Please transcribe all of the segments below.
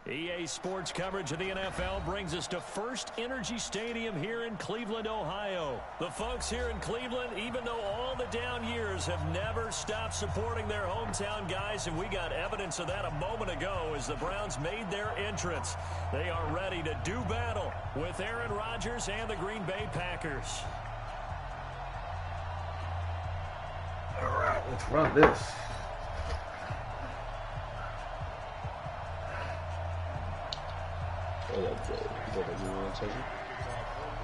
EA Sports coverage of the NFL brings us to First Energy Stadium here in Cleveland, Ohio. The folks here in Cleveland, even though all the down years, have never stopped supporting their hometown guys, and we got evidence of that a moment ago as the Browns made their entrance. They are ready to do battle with Aaron Rodgers and the Green Bay Packers. All right, let's run this.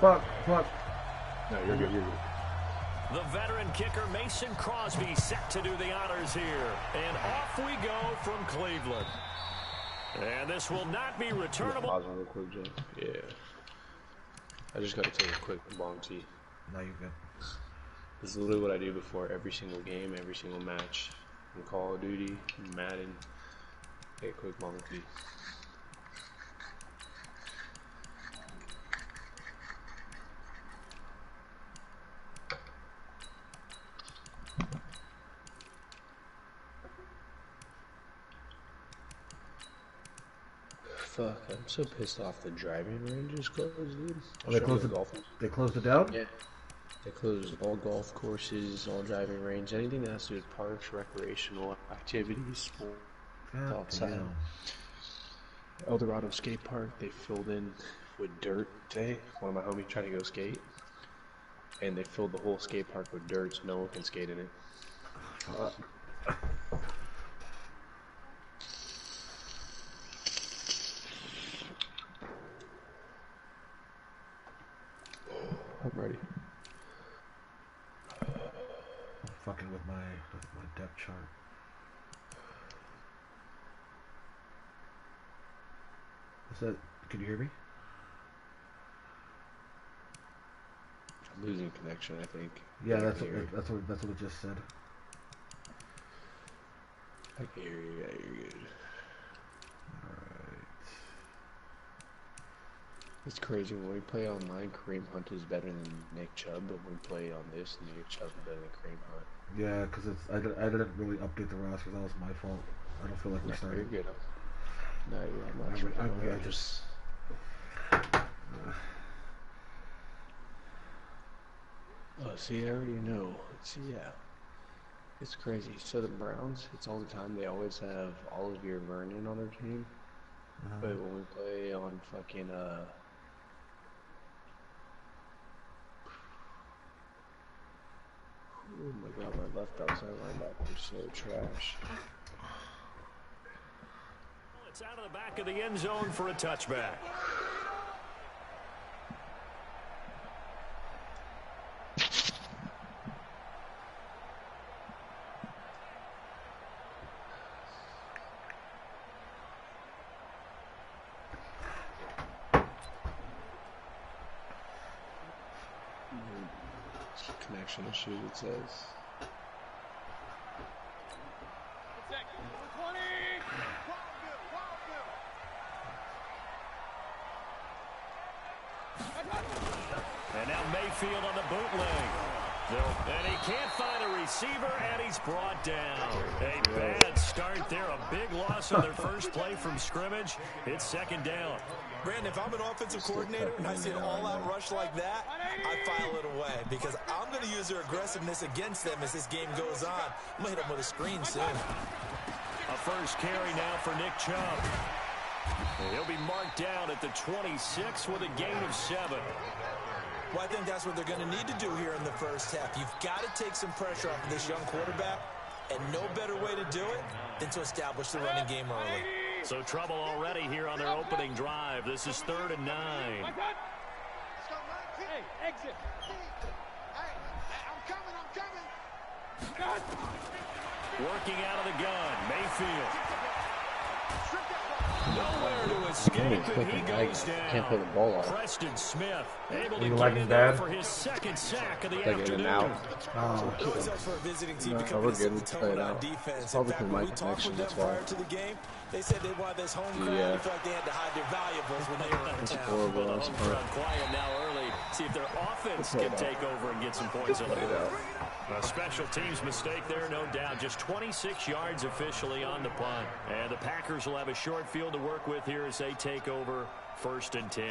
Fuck. No, you're good. The veteran kicker Mason Crosby set to do the honors here. And off we go from Cleveland. And this will not be returnable. Pause on real quick, Jay. Yeah. I just got to take a quick long tea. No, you're good. This is literally what I do before every single game, every single match. In Call of Duty, Madden. Take a quick long tea. Fuck, I'm so pissed off the driving range is closed, dude. Oh, they closed it down? Yeah. They closed all golf courses, all driving range, anything that has to do with parks, recreational activities, sport, outside. El Dorado Skate Park, they filled in with dirt today. One of my homies tried to go skate, and they filled the whole skate park with dirt so no one can skate in it. I'm ready. I'm fucking with my depth chart. Is that? Can you hear me? I'm losing connection, I think. Yeah, that's what it just said. I can hear you. Yeah, you're good. It's crazy, when we play online, Kareem Hunt is better than Nick Chubb, but when we play on this, Nick Chubb is better than Kareem Hunt. Yeah, because I didn't really update the roster, that was my fault. I don't feel like we're starting. You're good. No, I'm not sure. I just... Oh, see, I already know. See, yeah. It's crazy. So the Browns, it's all the time, they always have Olivier Vernon on their team. But when we play on fucking, oh my god, my left outside linebacker is so trash. It's out of the back of the end zone for a touchback. Connection issues, it says. And now Mayfield on the bootleg. And he can't find a receiver, and he's brought down. A bad start there, a big loss on their first play from scrimmage. It's second down. Brandon, if I'm an offensive coordinator and I see an all-out rush like that, I file it away because I'm going to use their aggressiveness against them as this game goes on. I'm going to hit them with a screen soon. A first carry now for Nick Chubb. He'll be marked down at the 26 with a gain of 7. Well, I think that's what they're going to need to do here in the first half. You've got to take some pressure off of this young quarterback, and no better way to do it than to establish the running game early. So trouble already here on their opening drive. This is 3rd and 9. Hey, exit. Hey, I'm coming. Working out of the gun, Mayfield. Nowhere to escape, and he goes down. Can't play the ball off. Preston Smith able to You get like in his there dad? for his second sack of the Like in and afternoon. out. It always helps for a visiting team to come we're and set good. the Play it tone on out. defense. Probably In fact, because when my we talked with connection, them that's why. prior to the game, they said they wanted this home crowd. Yeah. They felt like they had to hide their valuables when they were in It's town. horrible. Well, the That's home fun. crowd quiet now early. See if their offense can take over and get some points on the board. A special teams mistake there, no doubt. Just 26 yards officially on the punt. And the Packers will have a short field to work with here as they take over 1st and 10.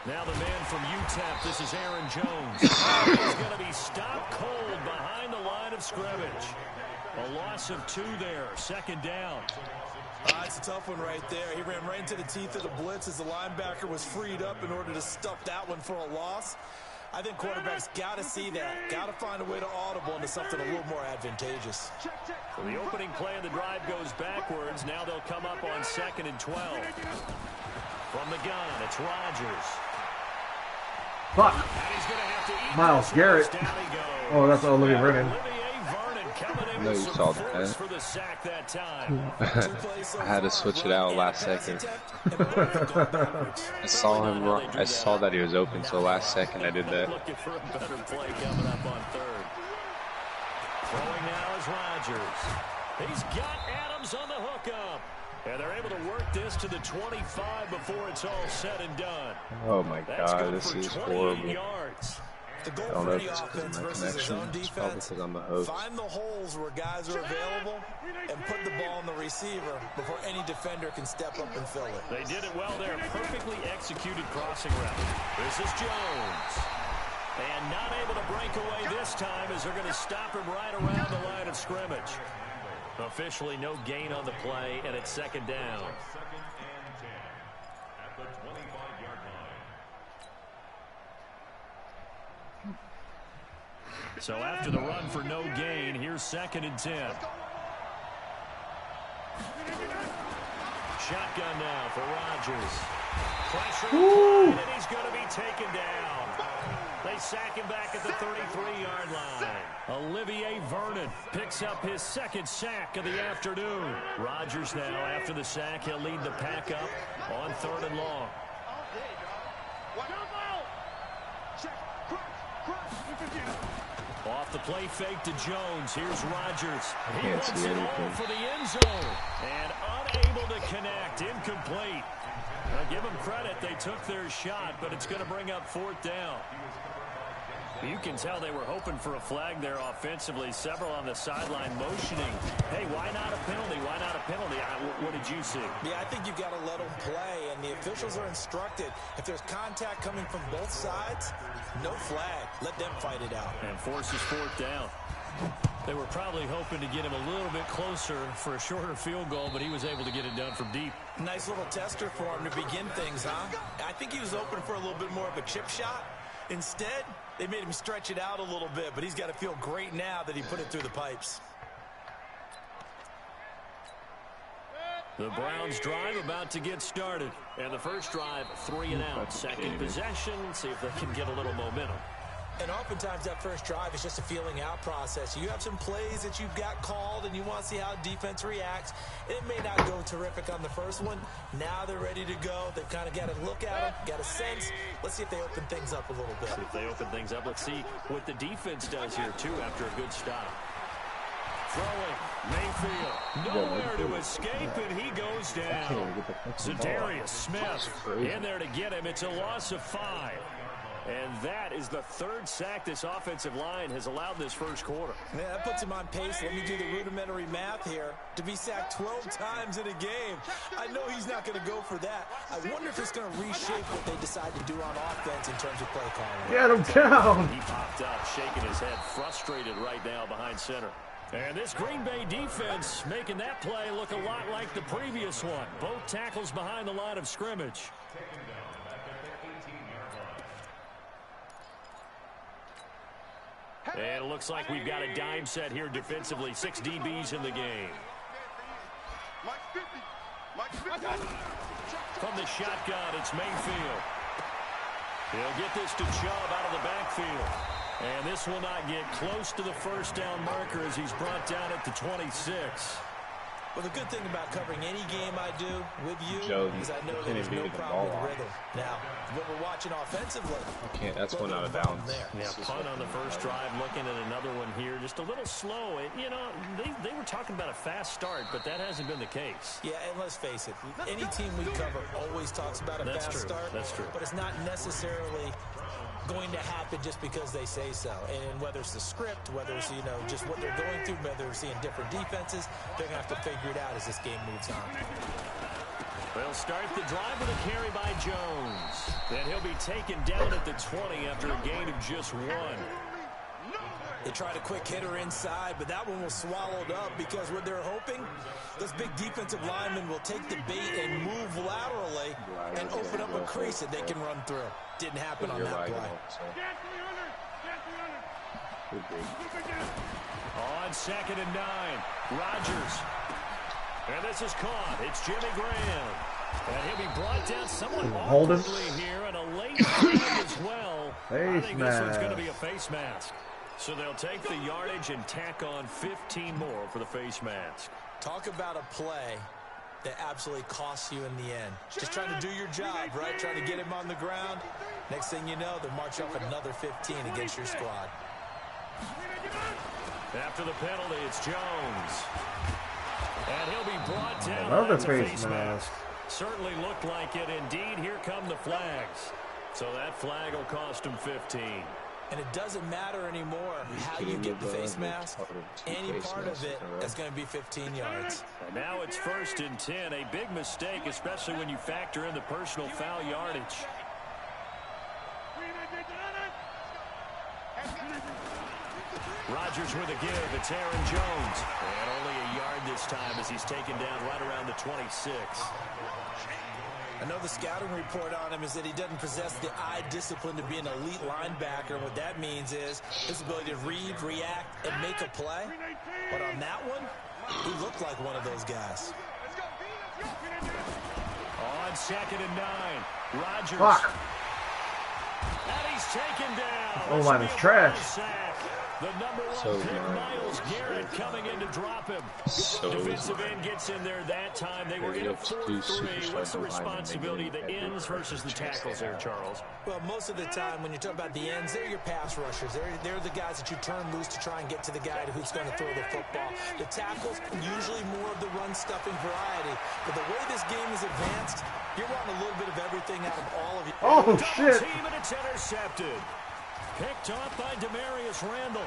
Now the man from UTEP, this is Aaron Jones. He's going to be stopped cold behind the line of scrimmage. A loss of 2 there, 2nd down. It's a tough one right there. He ran right into the teeth of the blitz as the linebacker was freed up in order to stuff that one for a loss. I think quarterbacks got to see that. Got to find a way to audible into something a little more advantageous. So the opening play of the drive goes backwards. Now they'll come up on 2nd and 12. From the gun, it's Rodgers. Fuck. Miles Garrett. Oh, that's Olivia Vernon. No, you saw that. I had to switch it out last second. I saw him run. I saw that he was open, so last second I did that. Looking for a better play coming up on 3rd. Throwing now is Rodgers. He's got Adams on the hookup. And they're able to work this to the 25 before it's all said and done. Oh my God, this is horrible. Yards. The goal I don't for know the if it's because offense of my versus his connection. own It's probably defense. because I'm the host. Find the holes where guys are available and put the ball in the receiver before any defender can step up and fill it. They did it well there. Perfectly executed crossing route. This is Jones. And not able to break away this time as they're going to stop him right around the line of scrimmage. Officially no gain on the play, and it's 2nd down. So after the run for no gain, here's 2nd and 10. Shotgun now for Rodgers. Pressure applied, and he's going to be taken down. They sack him back at the 33-yard line. Olivier Vernon picks up his 2nd sack of the afternoon. Rodgers now, after the sack, he'll lead the pack up on 3rd and long. Off the play fake to Jones. Here's Rodgers. He wants it all for the end zone. And unable to connect. Incomplete. Now give them credit. They took their shot, but it's going to bring up 4th down. You can tell they were hoping for a flag there offensively. Several on the sideline motioning. Hey, why not a penalty? Why not a penalty? What did you see? Yeah, I think you've got to let them play, and the officials are instructed. If there's contact coming from both sides, no flag. Let them fight it out. And forces 4th down. They were probably hoping to get him a little bit closer for a shorter field goal, but he was able to get it done from deep. Nice little tester for him to begin things, huh? I think he was open for a little bit more of a chip shot. Instead, they made him stretch it out a little bit, but he's got to feel great now that he put it through the pipes. The Browns drive about to get started. And the first drive, 3 and out. 2nd possession, see if they can get a little momentum. And oftentimes that first drive is just a feeling out process. You have some plays that you've got called and you want to see how defense reacts. It may not go terrific on the first one. Now they're ready to go. They've kind of got to look at them, got a sense. Let's see if they open things up a little bit. See if they open things up. Let's see what the defense does here, too, after a good stop. Throwing, Mayfield, nowhere to escape, and he goes down. Zadarius Smith in there to get him. It's a loss of 5. And that is the 3rd sack this offensive line has allowed this first quarter. Yeah, that puts him on pace. Let me do the rudimentary math here. To be sacked 12 times in a game, I know he's not going to go for that. I wonder if it's going to reshape what they decide to do on offense in terms of play calling. Get him down. He popped up, shaking his head, frustrated right now behind center. And this Green Bay defense making that play look a lot like the previous one. Both tackles behind the line of scrimmage. And it looks like we've got a dime set here defensively. 6 DBs in the game. From the shotgun, it's Mayfield. He'll get this to Chubb out of the backfield. And this will not get close to the first down marker as he's brought down at the 26. Well, the good thing about covering any game I do with you is I know there's no problem with rhythm. Now, when we're watching offensively, that's one out of bounds. Yeah, punt on the first drive, looking at another one here, just a little slow. You know, they were talking about a fast start, but that hasn't been the case. Yeah, and let's face it, any team we cover always talks about a fast start. That's true. But it's not necessarily going to happen just because they say so. And whether it's the script, whether it's, you know, just what they're going through, whether they're seeing different defenses, they're going to have to figure it out as this game moves on. They'll start the drive with a carry by Jones. And he'll be taken down at the 20 after a gain of just 1. They tried a quick hitter inside, but that one was swallowed up because what they're hoping, this big defensive lineman will take the bait and move laterally and open up a crease that they can run through. Didn't happen on that play. On 2nd and 9, Rodgers. And this is caught. It's Jimmy Graham. And he'll be brought down somewhat awkwardly here, and a late flag as well. I think this one's going to be a face mask. So they'll take the yardage and tack on 15 more for the face mask. Talk about a play that absolutely costs you in the end. Just trying to do your job, right? Trying to get him on the ground. Next thing you know, they'll march off another 15 against your squad. After the penalty, it's Jones. And he'll be brought down. Another face mask. Certainly looked like it. Indeed, here come the flags. So that flag will cost him 15. And it doesn't matter anymore how you get the face mask. Any part of it is going to be 15 yards. And now it's 1st and 10. A big mistake, especially when you factor in the personal foul yardage. Rodgers with a give. It's Aaron Jones. And only a yard this time as he's taken down right around the 26. I know the scouting report on him is that he doesn't possess the eye discipline to be an elite linebacker. What that means is his ability to read, react, and make a play. But on that one, he looked like one of those guys. On 2nd and 9, Rodgers. Fuck. And he's taken down. O-line is trash. The number 1 pick, Myles Garrett, coming in to drop him. Defensive end gets in there that time. They were in a 4-3. What's the responsibility? The ends versus the tackles there, Charles? Well, most of the time when you talk about the ends, they're your pass rushers. They're the guys that you turn loose to try and get to the guy who's going to throw the football. The tackles, usually more of the run-stuffing variety. But the way this game is advanced, you're wanting a little bit of everything out of all of you. Oh, shit. Team, and it's intercepted. Picked off by Demarius Randall.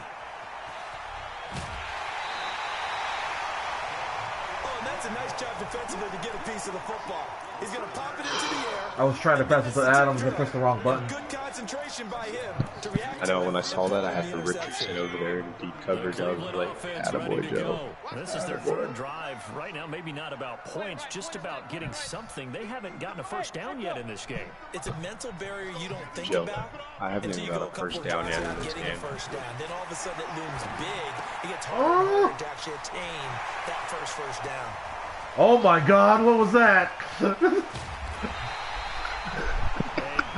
Oh, and that's a nice job defensively to get a piece of the football. He's going to pop it into the air. I was trying to pass it to Adams and press the wrong button. Good concentration by him to react. I know when I saw that, I had for Richardson over there in deep coverage. I was like, attaboy, Joe. This is their 3rd drive. Right now, maybe not about points, just about getting something. They haven't gotten a first down yet in this game. It's a mental barrier you don't think Joe, about. I haven't even got a first down yet in this game. First down. Then all of a sudden it looms big. It gets harder to actually attain that first down. Oh my God, what was that? A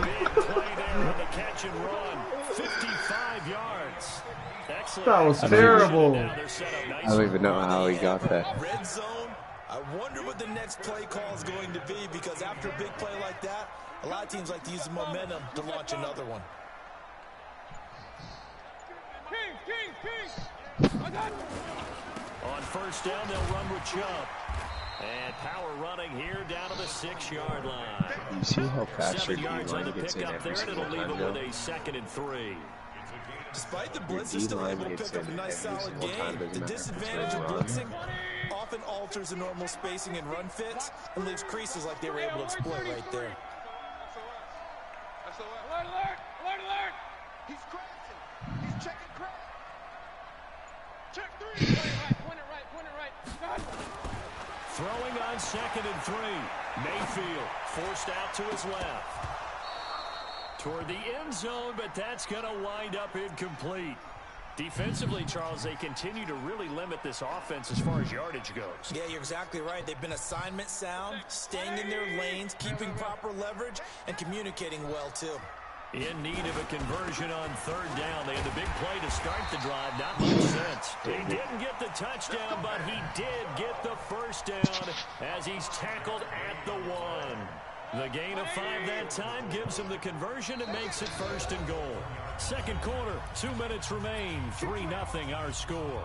big play there on the catch and run. 55 yards. Excellent. That was terrible. I don't even know how he got that. Red zone. I wonder what the next play call is going to be, because after a big play like that, a lot of teams like to use the momentum to launch another one. On first down, they'll run with Chubb. And power running here down to the 6-yard line. You see how fast your 7 yards on the D-line gets in pickup every there, and single it'll leave time, them with Joe? a 2nd and 3. Despite the blitz, they're still able to pick up a nice solid game. The disadvantage of blitzing often alters the normal spacing and run fits and leaves creases like they were able to exploit right there. Alert, alert, alert, alert. He's crashing. He's checking crash. Check 3. Point it right. Throwing on 2nd and 3. Mayfield forced out to his left. Toward the end zone, but that's going to wind up incomplete. Defensively, Charles, they continue to really limit this offense as far as yardage goes. Yeah, you're exactly right. They've been assignment sound, staying in their lanes, keeping proper leverage, and communicating well, too. In need of a conversion on third down. They had the big play to start the drive. Not much sense. He didn't get the touchdown, but he did get the first down as he's tackled at the 1. The gain of 5 that time gives him the conversion and makes it first and goal. Second quarter, 2 minutes remain. 3-0 our score.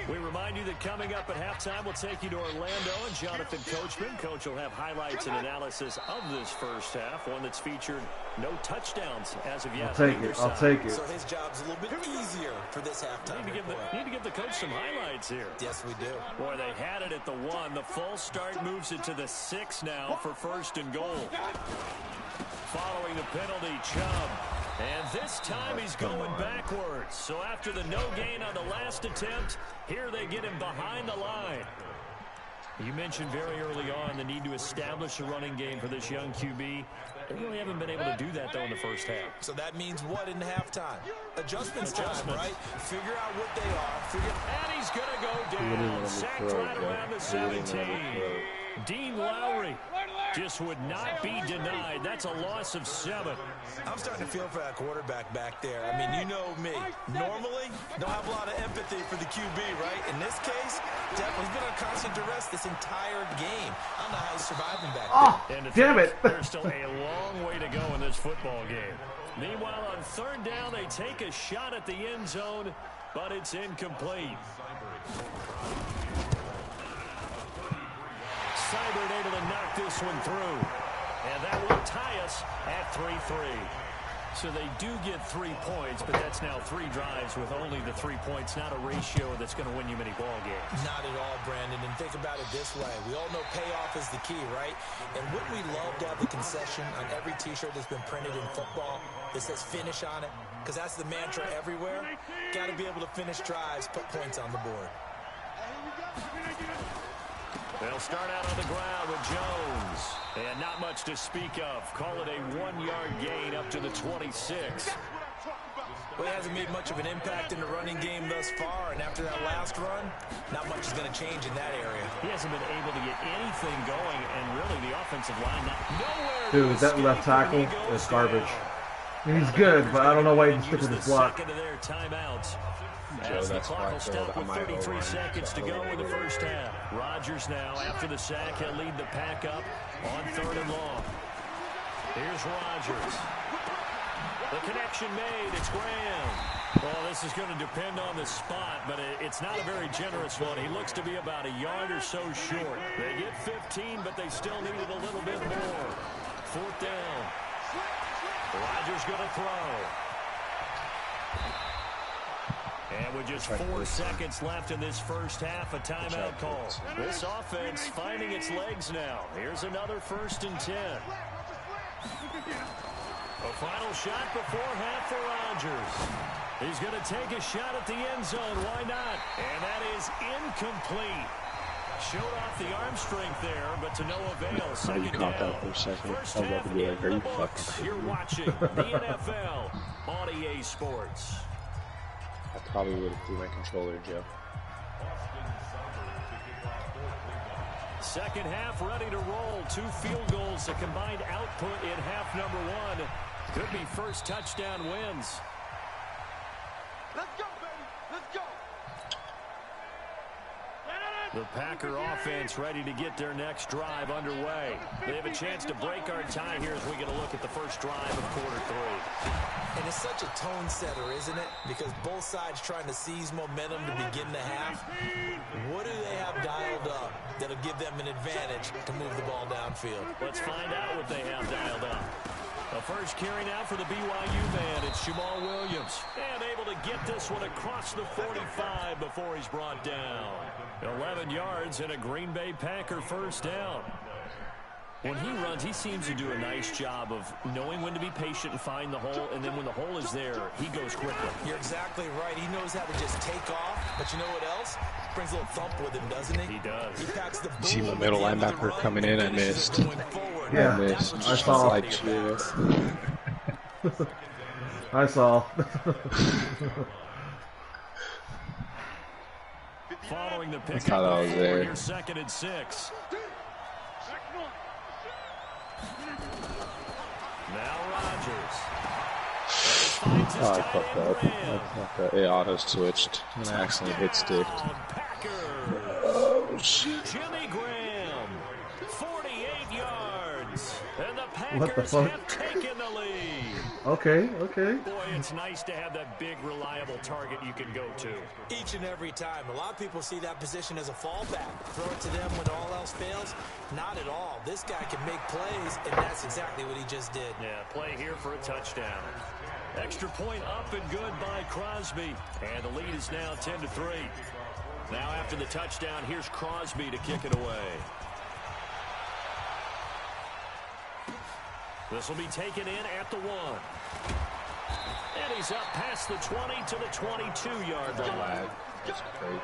We remind you that coming up at halftime, we'll take you to Orlando and Jonathan Coachman. Coach will have highlights and analysis of this first half, one that's featured no touchdowns as of yet. I'll take it. So his job's a little bit easier for this halftime. Need to give the coach some highlights here. Yes, we do. Boy, they had it at the 1. The false start moves it to the 6 now for first and goal. Following the penalty, Chubb. And this time he's going backwards. So after the no gain on the last attempt, here they get him behind the line. You mentioned very early on the need to establish a running game for this young QB. They really haven't been able to do that, though, in the first half. So that means what in halftime? Adjustments time, right? Figure out what they are. And he's going to go down. Sacked right around the 17. Dean Lowry just would not be denied. That's a loss of 7. I'm starting to feel for that quarterback back there. I mean, you know me. Normally, don't have a lot of empathy for the QB, right? In this case, definitely been on constant duress this entire game. I don't know how he's surviving back there. Oh, damn it. There's still a long way to go in this football game. Meanwhile, on third down, they take a shot at the end zone, but it's incomplete. Seibert able to knock this one through. And that will tie us at 3-3. So they do get 3 points, but that's now 3 drives with only the 3 points, not a ratio that's going to win you many ball games. Not at all, Brandon. And think about it this way. We all know payoff is the key, right? And wouldn't we love to have the concession on every T-shirt that's been printed in football that says finish on it? Because that's the mantra everywhere. Got to be able to finish drives, put points on the board. They'll start out on the ground with Jones. And not much to speak of. Call it a 1-yard gain up to the 26. Well, he hasn't made much of an impact in the running game thus far. And after that last run, not much is going to change in that area. He hasn't been able to get anything going. And really, the offensive line, nowhere. Dude, that left tackle is garbage. I mean, he's good, but I don't know why he didn't stick with his block. Timeouts. Joe, As the that's clock why will stop with 33 seconds to go in the first half. Rodgers now, after the sack, he'll lead the pack up on third and long. Here's Rodgers. The connection made. It's Graham. Well, this is going to depend on the spot, but it's not a very generous one. He looks to be about a yard or so short. They get 15, but they still need it a little bit more. Fourth down. Rodgers going to throw. And with just 4 seconds left in this first half, a timeout call. This offense finding its legs now. Here's another 1st and 10. A final shot before half for Rodgers. He's going to take a shot at the end zone. Why not? And that is incomplete. Showed off the arm strength there, but to no avail. Second down. That for a second. First I was about to be like, are you fucking? You're watching the NFL on EA Sports. I probably would have threw my controller, Joe. Second half ready to roll. 2 field goals, a combined output in half number 1. Could be first touchdown wins. Let's go, baby. Let's go. The Packer offense ready to get their next drive underway. They have a chance to break our tie here as we get a look at the first drive of quarter 3. And it's such a tone setter, isn't it? Because both sides trying to seize momentum to begin the half. What do they have dialed up that'll give them an advantage to move the ball downfield? Let's find out what they have dialed up. The first carry now for the BYU man. It's Jamal Williams. And able to get this one across the 45 before he's brought down. 11 yards and a Green Bay Packer first down. When he runs, he seems to do a nice job of knowing when to be patient and find the hole, and then when the hole is there, he goes quickly. You're exactly right. He knows how to just take off, but you know what else? Brings a little thump with him, doesn't he? He does. He packs the See my middle linebacker coming in, I missed. Yeah, I missed. I saw. I saw. Following the I pick thought I was there. Your 2nd and 6. Now Chargers. Oh, I fucked up. It auto-switched, and I accidentally hit stick. Oh, shit. Jimmy Graham, 48 yards. And the Packers have taken the lead. Okay. Boy, it's nice to have that big, reliable target you can go to. Each and every time. A lot of people see that position as a fallback. Throw it to them when all else fails. Not at all. This guy can make plays, and that's exactly what he just did. Yeah, play here for a touchdown. Extra point up and good by Crosby. And the lead is now 10-3. Now after the touchdown, here's Crosby to kick it away. This will be taken in at the 1. And he's up past the 20 to the 22-yard line. That's great.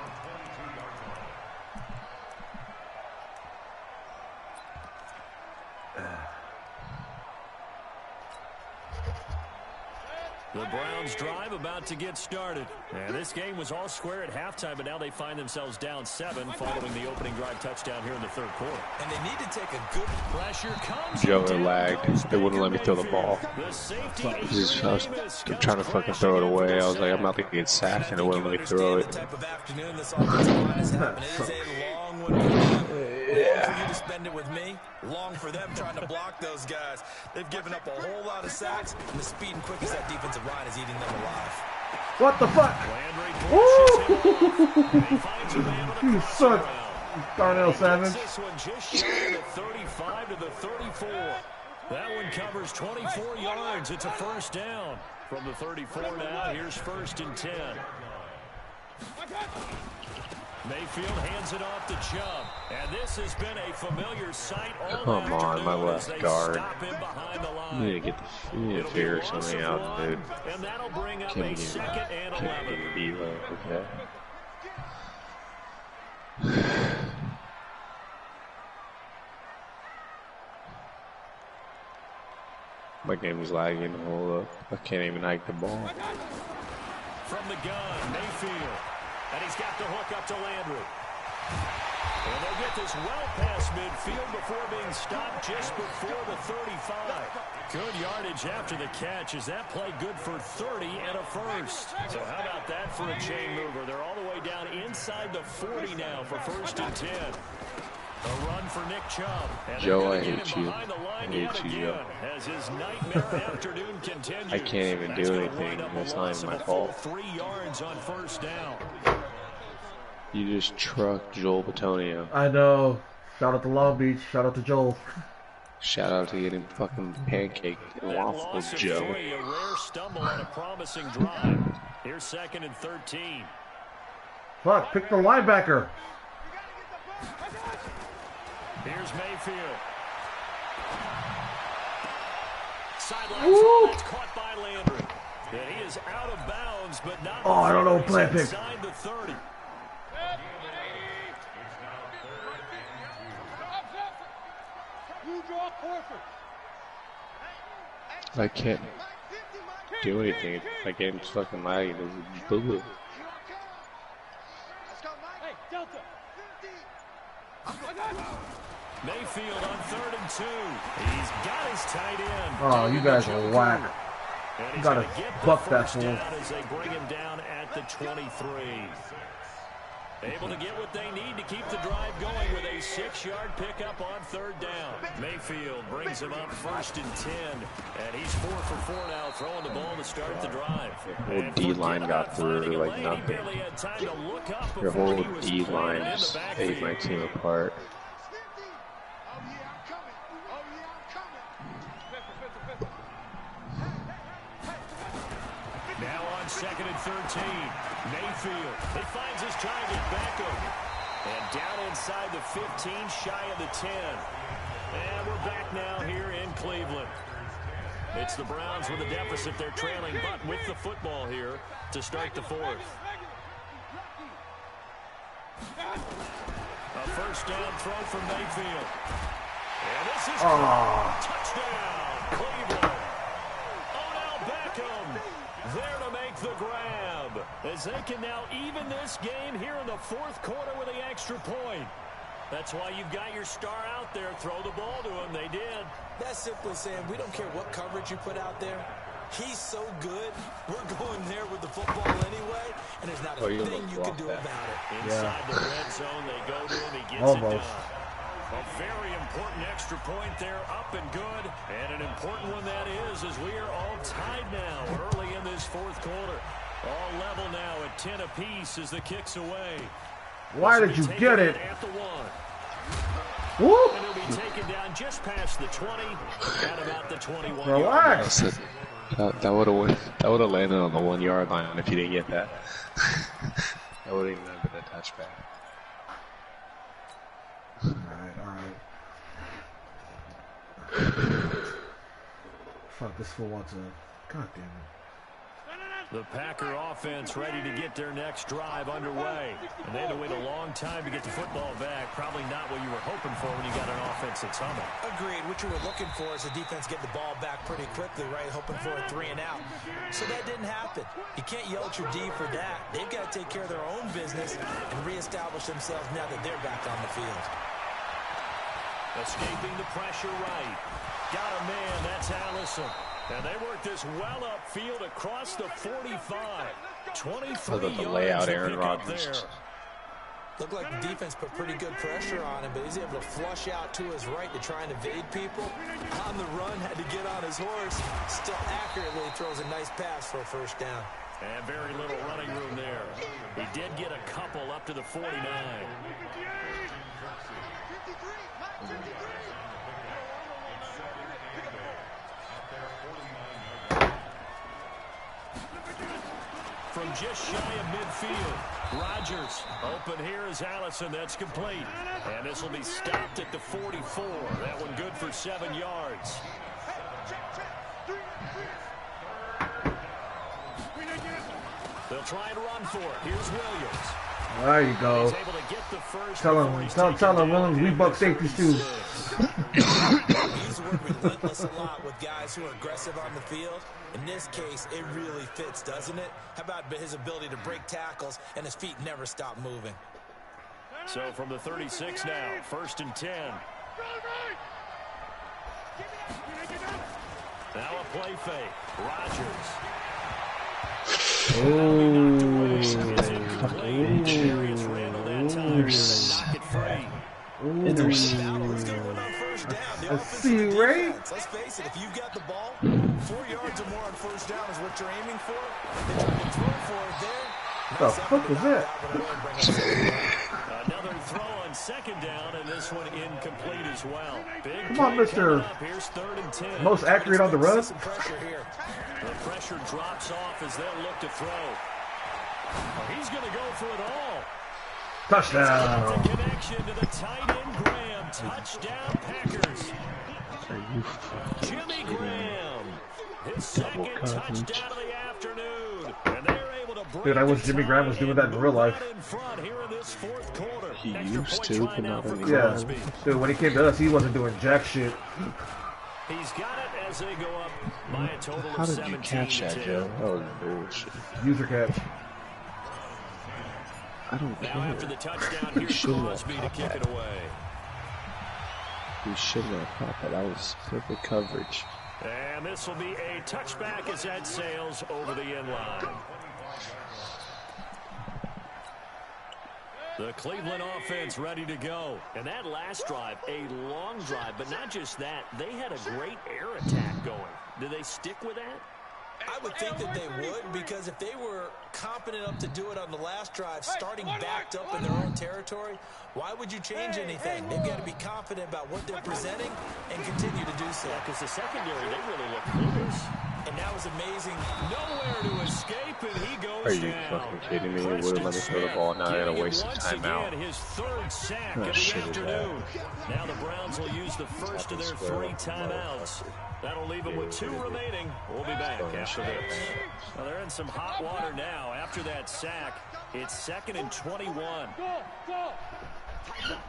The Browns drive about to get started. And this game was all square at halftime, but now they find themselves down 7 following the opening drive touchdown here in the third quarter. And they need to take a good pressure comes. Joe lagged. They wouldn't let me throw the ball. I was trying to fucking throw it away. I was like, I'm about to get sacked, and it wouldn't let me throw it. Yeah. For you to spend it with me, long for them trying to block those guys. They've given up a whole lot of sacks, and the speed and quickness that defensive line is eating them alive. What the fuck? You suck, Darnell Savage. This one just shy of the 35 to the 34. That one covers 24 yards. It's a first down. From the 34 now, here's 1st and 10. Mayfield hands it off to Chubb. And this has been a familiar sight all Come on, my left guard. You need to figure something out, dude. And that'll bring up Can't a second and 11. be like, okay. My game is lagging. Hold up. I can't even hike the ball. From the gun, Mayfield. And he's got the hook up to Landry. And they'll get this well past midfield before being stopped just before the 35. Good yardage after the catch. Is that play good for 30 and a first? So how about that for a chain mover? They're all the way down inside the 40 now for 1st and 10. A run for Nick Chubb. Joe, I hate you. I hate you, Joe. As his nightmare afternoon continues. I can't even do anything. That's not even my fault. 3 yards on 1st down. You just trucked Joel Batonio. I know. Shout out to Long Beach. Shout out to Joel. Shout out to getting fucking pancaked and waffles, Joe. A rare stumble on a promising drive. Here's 2nd and 13. Fuck, pick the linebacker. Here's Mayfield. Sideline caught by Landry. And he is out of bounds, but not. Oh, I don't know. Play pick. Inside the 30. I can't do anything. My game's fucking lagging. It's boo-boo. Mayfield on 3rd and 2. He's got his tight end. Oh, you guys are whack. You gotta buck that fool. As they bring him down at the 23. Able to get what they need to keep the drive going with a 6-yard pickup on 3rd down. Mayfield brings him up 1st and 10. And he's 4 for 4 now, throwing the ball to start the drive. Your D-line got through like nothing. Your whole D-line just ate my team apart. Now on 2nd and 13. Mayfield. He finds his target Beckham. And down inside the 15, shy of the 10. And we're back now here in Cleveland. It's the Browns with a deficit. They're trailing, but with the football here to start the 4th. A 1st down throw from Mayfield. And this is touchdown, Cleveland. Odell Beckham there to make the grab. As they can now even this game here in the 4th quarter with the extra point. That's why you've got your star out there. Throw the ball to him. They did. of simply saying, we don't care what coverage you put out there. He's so good, we're going there with the football anyway, and there's not a thing you can do about it. Inside the red zone, they go to him. He gets it done. A very important extra point there, up and good. And an important one that is, as we are all tied now early in this fourth quarter. All level now at 10 apiece as the kick's away. Why did you get it? At the 1. Woo! And it'll be taken down just past the 20 at about the 21. Relax. That would have landed on the 1 yard line if you didn't get that. That would have even been a touchback. All right. Fuck, this fool wants a. God damn it. The Packer offense ready to get their next drive underway. And they had to wait a long time to get the football back. Probably not what you were hoping for when you got an offense that's humming. Agreed. What you were looking for is the defense get the ball back pretty quickly, right? Hoping for a 3 and out. So that didn't happen. You can't yell at your D for that. They've got to take care of their own business and reestablish themselves now that they're back on the field. Escaping the pressure right. Got a man. That's Allison. And they work this well upfield across the 45. 23 Look at the layout, Aaron yards Rodgers. Looked like the defense put pretty good pressure on him, but he's able to flush out to his right to try and evade people. On the run, had to get on his horse. Still accurately throws a nice pass for a first down. And very little running room there. He did get a couple up to the 49. From just shy of midfield, Rodgers open here is Allison. That's complete. And this will be stopped at the 44. That one good for 7 yards. They'll try and run for it. Here's Williams. There you go. He's able to get the first. Tell him, Williams, we buck safety too. He's worked relentless a lot with guys who are aggressive on the field. In this case, it really fits, doesn't it? How about his ability to break tackles and his feet never stop moving? So from the 36 now, 1st and 10. Now a play fake. Rodgers. I see you, Ray. Let's face it, if you've got the ball, 4 yards or more on first down is what you're aiming for. They try to throw for it there. The fuck was that? Another throw on 2nd down, and this one incomplete as well. Big Come on, Mr. Here's 3rd and 10. Most accurate on the run. The pressure drops off as they'll look to throw. He's going to go for it all. Touchdown. Connection to the tight end Graham. Touchdown Packers. Jimmy Graham. His second touchdown of the afternoon. And they're able to bring. Dude, I wish Jimmy Graham was doing that in real life. He used to, but not anymore. Yeah. Dude, when he came to us, he wasn't doing jack shit. He's got it as they go up by a total How of did 17. you catch that, Joe? That was bullshit. User catch. I don't Now care. after the touchdown, here's Crosby to kick it away. He shouldn't have caught that. That was perfect coverage. And this will be a touchback as that sails over the end line. The Cleveland offense ready to go. And that last drive, a long drive, but not just that. They had a great air attack going. Do they stick with that? I would think that they would, because if they were competent enough to do it on the last drive, starting backed up in their own territory, why would you change anything? They've got to be confident about what they're presenting and continue to do so. Because the secondary, they really look clueless. And that was amazing. Nowhere to escape, and he goes Are you down. fucking kidding me? It would have let me throw the ball. Now I had to waste some time out. His 3rd sack Oh, of the shit is afternoon. Now the Browns will use the first of their 3 timeouts. That'll leave them with 2 remaining. We'll be back after this. Well, they're in some hot water now. After that sack, it's 2nd and 21. Go! Tighten up!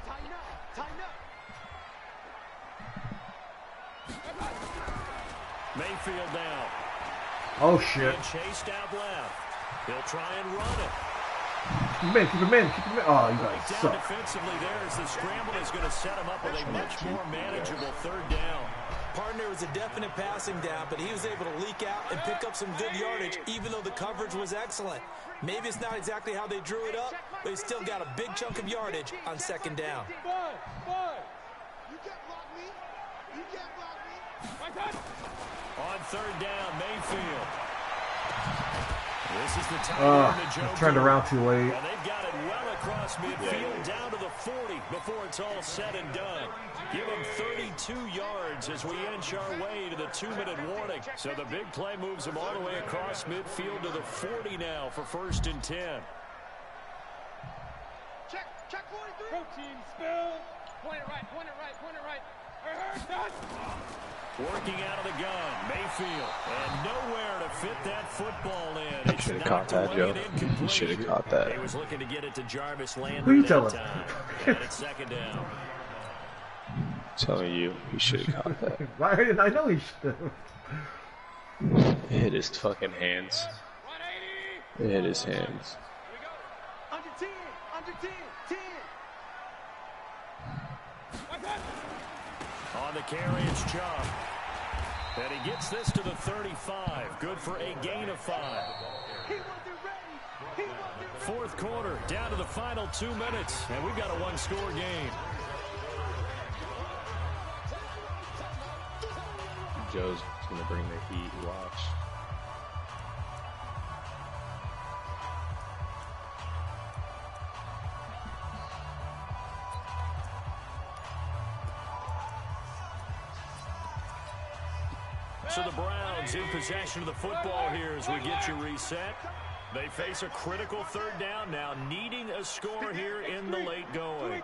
Mayfield now. Oh shit. Chased out left. He'll try and run it. Keep him in. Oh, you guys Down suck. defensively there as the scramble is going to set him up with a much more manageable 3rd down. Partner was a definite passing down, but he was able to leak out and pick up some good yardage, even though the coverage was excellent. Maybe it's not exactly how they drew it up, but he still got a big chunk of yardage on second down. You can't block me. You can't block me. My touch. On third down, Mayfield. This is the time to Joe. Turned around too late. And they've got it well across midfield down to the 40 before it's all said and done. Give them 32 yards as we inch our way to the 2-minute warning. So the big play moves them all the way across midfield to the 40 now for 1st and 10. Check 43. Go team, spill. Point it right, point it right, point it right. Touch. Working out of the gun, Mayfield, and nowhere to fit that football in. You should have caught that, Joe. You should have caught that. He was looking to get it to Jarvis Landry. Who you that telling? time. And it's second down. I'm telling you, he should have caught that. Why? I know he should have. It hit his fucking hands. 180. It hit his hands. Under 10. Under 10. 10. My touch. On the carry, it's Chubb. And he gets this to the 35. Good for a gain of 5. He wasn't ready. He wasn't ready. Fourth quarter, down to the final 2 minutes. And we've got a one-score game. Joe's going to bring the heat. Watch. So the Browns in possession of the football here as we get you reset. They face a critical third down now, needing a score here in the late going.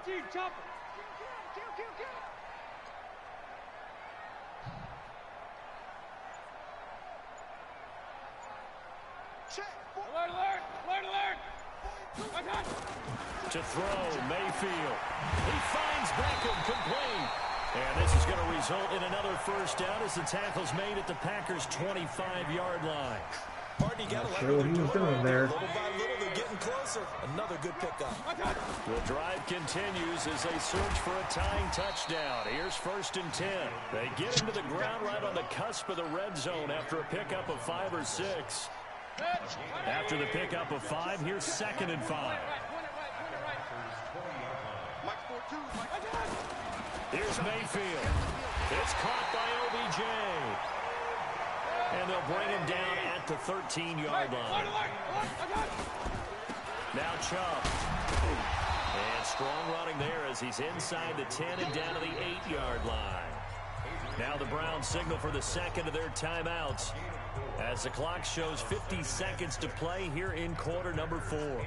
To throw, Mayfield. He finds Beckham complete. And this is going to result in another first down as the tackle's made at the Packers' 25-yard line. Martin, you got to Sure what he was doing there. Little by little, they're getting closer. Another good pickup. The drive continues as they search for a tying touchdown. Here's 1st and 10. They get him to the ground right on the cusp of the red zone after a pickup of 5 or 6. After the pickup of 5, here's 2nd and 5. Here's Mayfield. It's caught by OBJ. And they'll bring him down at the 13-yard line. Now Chubb. And strong running there as he's inside the 10 and down to the 8-yard line. Now the Browns signal for the second of their timeouts as the clock shows 50 seconds to play here in quarter number 4.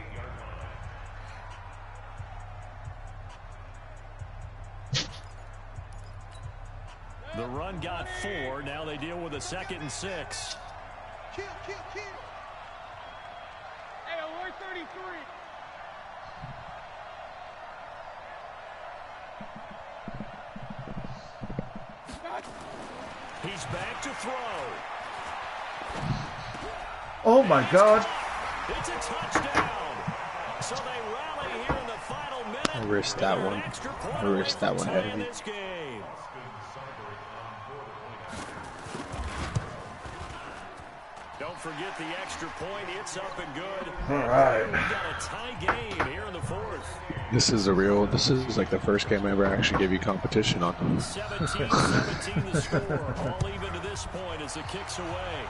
The run got 4. Now they deal with a 2nd and 6. Kill. Hey, alert 33. He's back to throw. Oh my God. It's a touchdown. So they rally here in the final minute. I risked that one. I risked that one heavy. Don't forget the extra point. It's up and good. All right. We've got a tie game here in the 4th. This is like the first game I ever actually gave you competition on. 17-17 the score. All even to this point as it kicks away.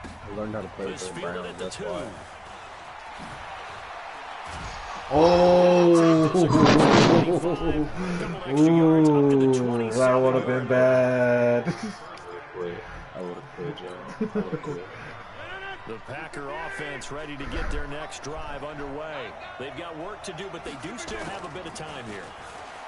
I learned how to play with the Browns, that's why. Ooh, that would have been bad. I would have quit, Joe. I would have quit. The Packer offense ready to get their next drive underway. They've got work to do, but they do still have a bit of time here.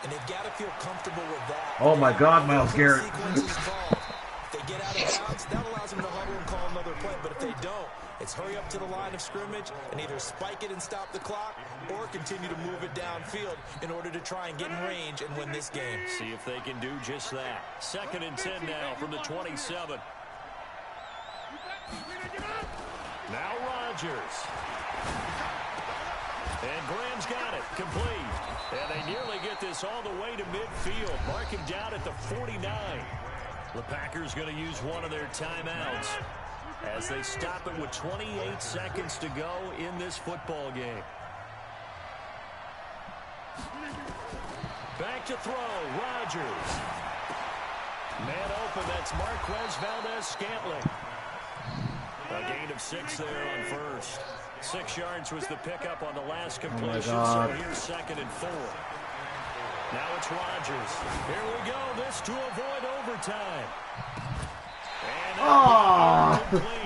And they've got to feel comfortable with that. Oh my God, Myles Garrett. If they get out of bounds, that allows them to huddle and call another play. But if they don't, it's hurry up to the line of scrimmage and either spike it and stop the clock or continue to move it downfield in order to try and get in range and win this game. See if they can do just that. 2nd and 10 now from the 27. Now Rodgers. And Graham's got it. Complete. And they nearly get this all the way to midfield. Mark him down at the 49. The Packers going to use one of their timeouts as they stop it with 28 seconds to go in this football game. Back to throw. Rodgers. Man open. That's Marquez Valdez-Scantling. A gain of 6 there on first. 6 yards was the pickup on the last completion. So here's 2nd and 4. Now it's Rodgers. Here we go. This to avoid overtime.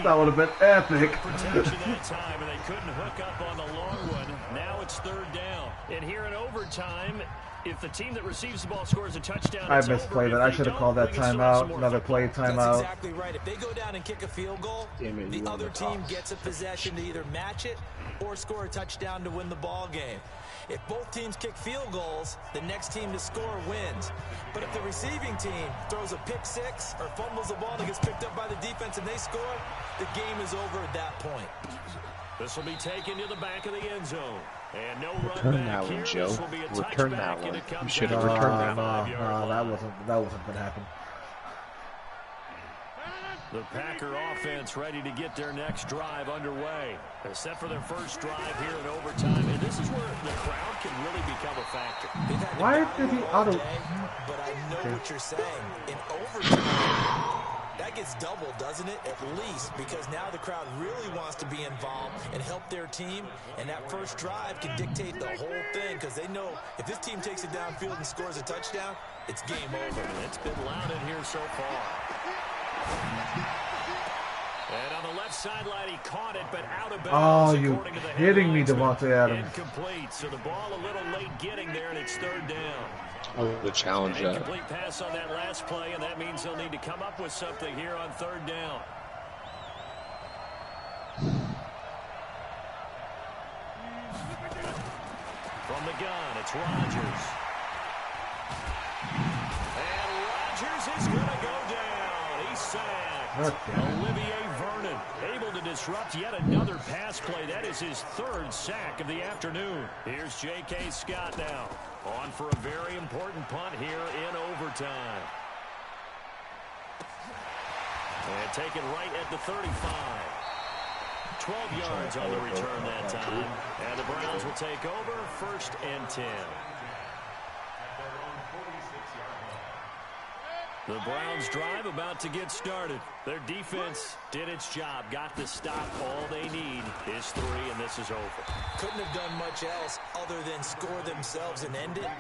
That would have been epic. Protection that time, and they couldn't hook up on the long one. Now it's 3rd down. And here in overtime, if the team that receives the ball scores a touchdown, I misplayed it. I should have called that timeout. Another play timeout. That's exactly right. If they go down and kick a field goal, the other team gets a possession to either match it or score a touchdown to win the ball game. If both teams kick field goals, the next team to score wins. But if the receiving team throws a pick 6 or fumbles the ball and it gets picked up by the defense and they score, the game is over at that point. This will be taken to the back of the end zone. And no return that one, Joe. Return that one. You should have returned that one. No, that wasn't going to happen. The Packer offense ready to get their next drive underway. They're set for their first drive here in overtime, and this is where the crowd can really become a factor. Why did he auto? But I know what you're saying. In overtime, that gets doubled, doesn't it? At least, because now the crowd really wants to be involved and help their team, and that first drive can dictate the whole thing because they know if this team takes it downfield and scores a touchdown, it's game over. It's been loud in here so far. And on the left sideline, he caught it, but out of bounds. Oh, you kidding me, Devontae Adams. Incomplete, so the ball a little late getting there, and it's 3rd down. Oh, the challenge. Incomplete pass on that last play, and that means they'll need to come up with something here on 3rd down. From the gun, it's Rodgers. And Rodgers is going to go down. He's sacked. Olivier Vernon able to disrupt yet another pass play. That is his 3rd sack of the afternoon. Here's J.K. Scott now. On for a very important punt here in overtime. And taken right at the 35. 12 yards on the return that time. And the Browns will take over 1st and 10. The Browns drive about to get started. Their defense did its job, got the stop. All they need is 3, and this is over. Couldn't have done much else other than score themselves and end it.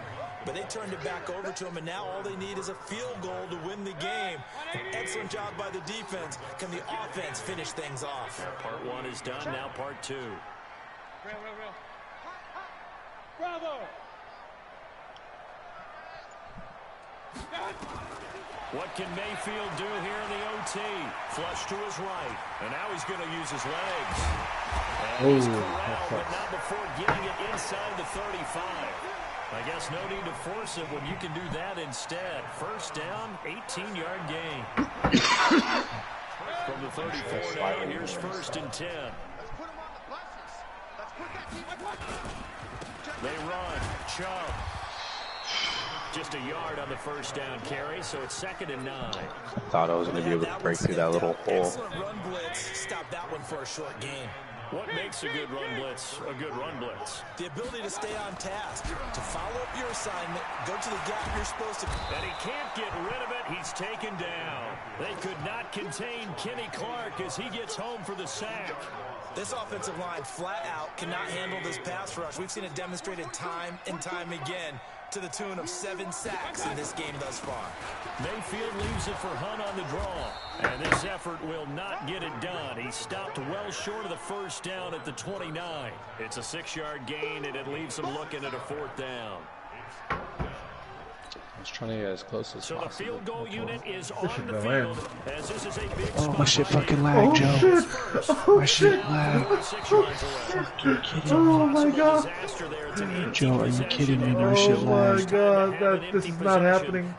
But they turned it back over to them, and now all they need is a field goal to win the game. An excellent job by the defense. Can the offense finish things off? Part 1 is done, now part 2. Bravo! What can Mayfield do here in the OT? Flush to his right. And now he's going to use his legs. And he's corralled, but not before getting it inside the 35. I guess no need to force it when you can do that instead. 1st down, 18-yard gain. From the 34 now, here's 1st and 10. They run. Chubb. Just a yard on the 1st down carry, so it's 2nd and 9. Thought I was going to be able to break through that little hole. Excellent run blitz. Stop that one for a short gain. What makes a good run blitz a good run blitz? The ability to stay on task, to follow up your assignment, go to the gap you're supposed to. And he can't get rid of it. He's taken down. They could not contain Kenny Clark as he gets home for the sack. This offensive line flat out cannot handle this pass rush. We've seen it demonstrated time and time again to the tune of 7 sacks in this game thus far. Mayfield leaves it for Hunt on the draw. And this effort will not get it done. He stopped well short of the 1st down at the 29. It's a 6-yard gain, and it leaves him looking at a 4th down. I was trying to get as close as possible. So the field goal unit is on the field, as this is a big Oh, my shit fucking lagged, Joe. My shit lagged. Fucking kidding me. Oh my god. Joe, are you kidding me? My shit Oh my lagged. god, this is not happening.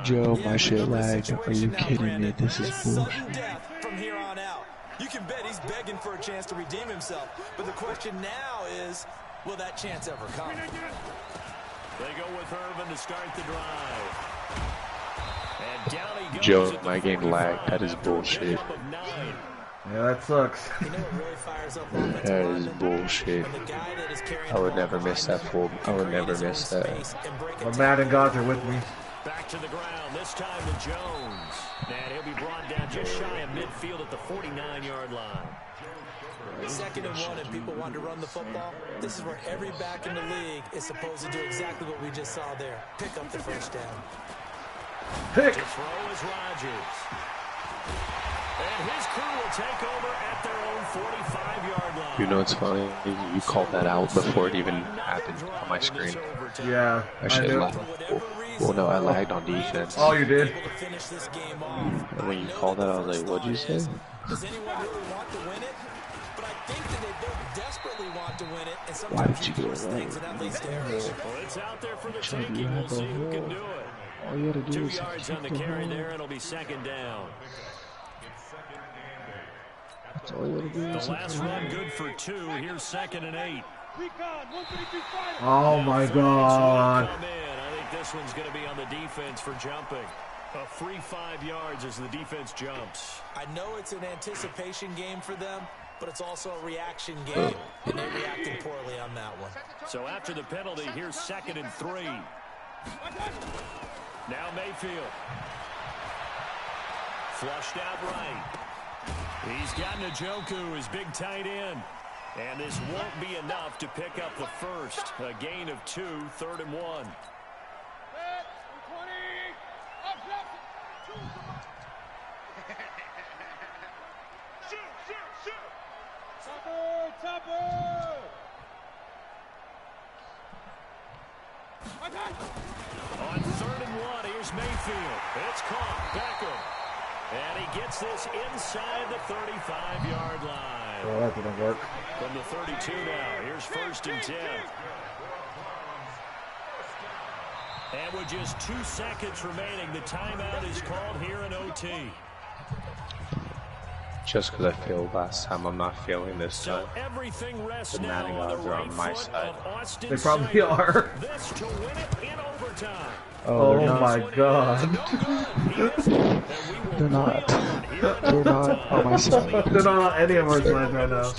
Joe, my shit lagged. Are you kidding me? This is bullshit. From here on out. You can bet he's begging for a chance to redeem himself. But the question now is, will that chance ever come? They go with Irvin to start the drive. And down he goes. Joe, my game lagged. That is bullshit. Yeah, that sucks. You know what really fires up offensive That is linemen? bullshit. When the guy that is carrying I would the never ball miss that behind full. you I would can never create his miss own that. space and break a The tackle. Madden gods are with me. Back to the ground, this time to Jones. And he'll be brought down just shy of midfield at the 49-yard line. 2nd and 1 and people want to run the football. This is where every back in the league is supposed to do exactly what we just saw there. Pick up the first down. Pick. To throw is Rodgers. And his crew will take over at their own 45-yard line. You know what's funny? You called that out before it even happened on my screen. Yeah, I should do. lag. Well, no, I lagged on defense. Oh, you did? Able to finish this game off. And when you called that, I was like, what'd you say? Does anyone really want to win it? But I think that they both desperately want to win it, and Why sometimes did you you do force it things, and that leads to errors. Well, it's out there for the taking. We'll see who can do it. All you gotta do 2 is yards on the carry there, and it'll be 2nd down. That's all you gotta do is The last run good for 2. Here's 2nd and 8. Oh my God. Come in. I think this one's going to be on the defense for jumping. A free 5 yards as the defense jumps. I know it's an anticipation game for them, but it's also a reaction game, and they reacted poorly on that one. So after the penalty, here's 2nd and 3. Now Mayfield. Flushed out right. He's got Njoku, his big tight end. And this won't be enough to pick up the first. A gain of 2, 3rd and 1. On 3rd and 1, here's Mayfield. It's caught. Beckham. And he gets this inside the 35-yard line. Oh, that didn't work. From the 32 now, here's 1st and 10. And with just 2 seconds remaining, the timeout is called here in OT. Just because I failed last time, I'm not failing this So time. everything rests The now Madden on the gods are right on my foot side. of Austin They probably Seibert. are. This to win it in overtime. Oh they're not. my God. They're not. They're not on my side. They're not on any of our sides right now.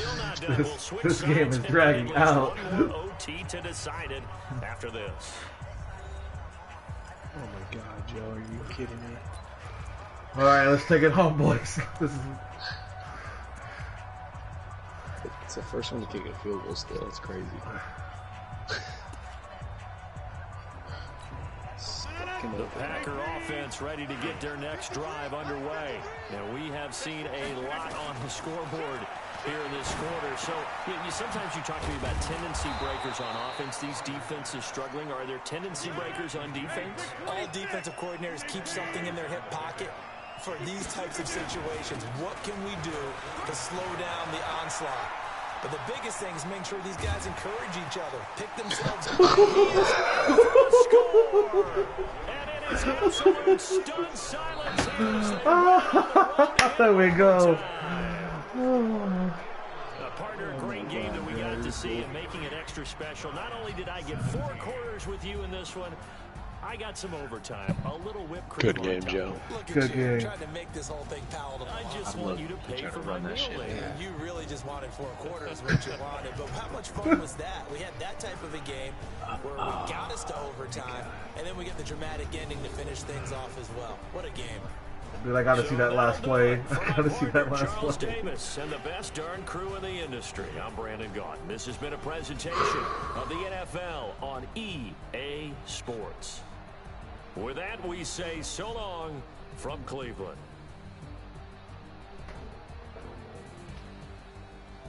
This game is dragging out. OT to decide it after this. Oh my God, Joe, are you kidding me? All right, let's take it home, boys. This is It's the first one to kick a field goal still. It's crazy. The Packer offense ready to get their next drive underway. Now, we have seen a lot on the scoreboard here in this quarter. So, sometimes you talk to me about tendency breakers on offense. These defenses struggling. Are there tendency breakers on defense? All defensive coordinators keep something in their hip pocket for these types of situations. What can we do to slow down the onslaught? But the biggest thing is making sure these guys encourage each other, pick themselves up. And it is absolute stunned silence here. there we go. Partner, great game that we got to see and making it extra special. Not only did I get 4 quarters with you in this one, I got some overtime. A little whipped cream. Good game, Joe. Look at Good you, game. trying to make this whole thing palatable. I just want you to pay for my meal later. You really just wanted 4 quarters, what you wanted. But how much fun was that? We had that type of a game where we got us to overtime, and then we get the dramatic ending to finish things off as well. What a game. Dude, I gotta see that last play. I gotta see that last Charles play. Davis and the best darn crew in the industry. I'm Brandon Gaunt. This has been a presentation of the NFL on EA Sports. With that, we say so long from Cleveland.